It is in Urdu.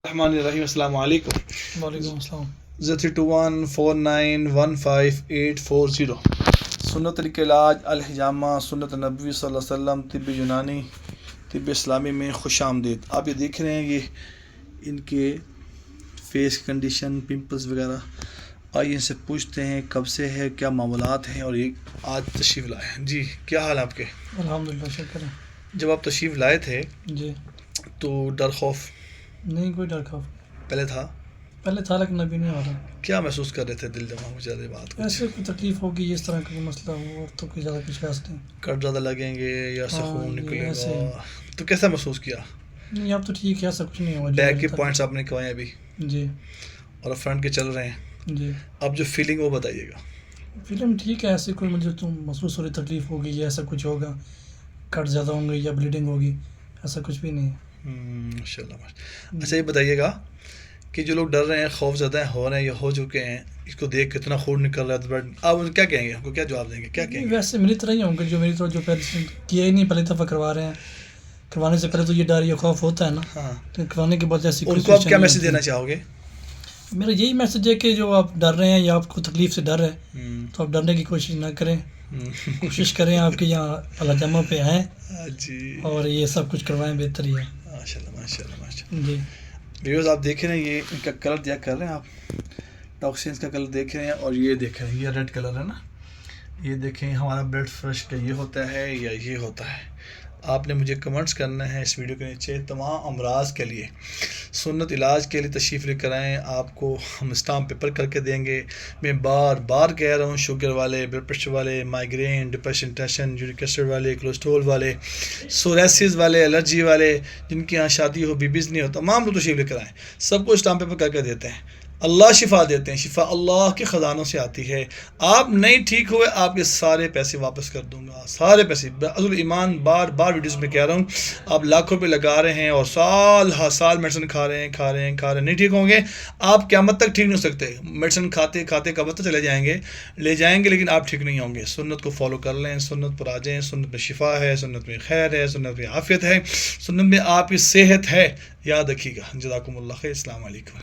الرحمن الرحیم السلام علیکم. وعلیکم السلام. 03149158840 سنت طریقہ علاج الحجامہ سنت نبوی صلی اللہ علیہ وسلم طب یونانی طب اسلامی میں خوش آمدید. آپ یہ دیکھ رہے ہیں یہ ان کے فیس کنڈیشن پمپلز وغیرہ. آئیے ان سے پوچھتے ہیں کب سے ہے, کیا معاملات ہیں, اور یہ آج تشریف لائے ہیں. جی کیا حال ہے آپ کے؟ الحمدللہ شکر ہے. جب آپ تشریف لائے تھے جی تو ڈر خوف نہیں, کوئی ڈر خوف پہلے تھا لیکن ابھی نہیں ہو رہا. کیا محسوس کر رہے تھے؟ دل جمع ہو جاتی بات ایسے کوئی تکلیف ہوگی, اس طرح کا کوئی مسئلہ ہو, اور تو کوئی زیادہ کچھ خاص نہیں. کٹ زیادہ لگیں گے یا سخون نکلے ایسے گا, تو کیسا محسوس کیا؟ نہیں اب تو ٹھیک ہے, ایسا کچھ نہیں ہوا. بیک کے پوائنٹس آپ نے کروائے ابھی جی, اور فرنٹ کے چل رہے ہیں. جی اب جو فیلنگ وہ بتائیے گا. فلم ٹھیک ہے, ایسے کوئی مجھے تو محسوس ہو رہی تکلیف ہوگی یا ایسا کچھ ہوگا, کٹ زیادہ ہوں گے یا بلیڈنگ ہوگی, ایسا کچھ بھی نہیں ہے. ماشاء اللہ. اچھا یہ بتائیے گا کہ جو لوگ ڈر رہے ہیں, خوف زدہ ہو رہے ہیں یا ہو چکے ہیں, اس کو دیکھ کتنا خون نکل رہا ہے, آپ ان کیا کہیں گے؟ آپ کو کیا جواب دیں گے؟ کیا کہیں گے؟ ویسے میری طرح ہی ہوں گے, جو میری طرح جو پہلے کیا ہی نہیں, پہلی دفعہ کروا رہے ہیں. کروانے سے پہلے تو یہ ڈر یا خوف ہوتا ہے نا. ہاں, تو کروانے کے بعد ایسی ان کو آپ کیا میسج دینا چاہو گے؟ میرا یہی میسج ہے کہ جو آپ ڈر رہے ہیں یا آپ کو تکلیف سے ڈر ہے تو آپ ڈرنے کی کوشش نہ کریں. کوشش کریں آپ کے یہاں الحجامہ پہ آئیں جی, اور یہ سب کچھ کروائیں, بہتر ہی ہے. ماشاء اللہ ماشاء اللہ ماشاء اللہ. جی ویوز آپ دیکھ رہے ہیں, یہ ان کا کلر دیا کر رہے ہیں آپ, ٹاکسینس کا کلر دیکھ رہے ہیں, اور یہ دیکھ رہے ہیں یہ ریڈ کلر ہے نا. یہ دیکھیں ہمارا بلڈ فریش کا یہ ہوتا ہے یا یہ ہوتا ہے. آپ نے مجھے کمنٹس کرنا ہے اس ویڈیو کے نیچے. تمام امراض کے لیے سنت علاج کے لیے تشریف لے کر آئیں, آپ کو ہم اسٹامپ پیپر کر کے دیں گے. میں بار بار کہہ رہا ہوں, شوگر والے, بلڈ پریشر والے, migraine, depression, tension, uric acid والے, کولیسٹرول والے, سوریسز والے, الرجی والے, جن کے یہاں شادی ہو بیبیز نہیں ہو, تمام لوگ تشریف لے کر آئیں. سب کو اسٹامپ پیپر کر کے دیتے ہیں. اللہ شفا دیتے ہیں, شفا اللہ کے خزانوں سے آتی ہے. آپ نہیں ٹھیک ہوئے, آپ کے سارے پیسے واپس کر دوں گا, سارے پیسے. عزل ایمان بار بار ویڈیوز میں کہہ رہا ہوں, آپ لاکھوں پہ لگا رہے ہیں اور سال ہر سال میڈیسن کھا رہے ہیں, نہیں ٹھیک ہوں گے. آپ قیامت تک ٹھیک نہیں ہو سکتے. میڈیسن کھاتے کب تک چلے جائیں گے, لیکن آپ ٹھیک نہیں ہوں گے. سنت کو فالو کر لیں, سنت پر آ جائیں. سنت میں شفا ہے, سنت میں خیر ہے, سنت میں عافیت ہے, سنت میں آپ کی صحت ہے. یاد رکھیے گا. جزاکم اللہ خیر. السلام علیکم.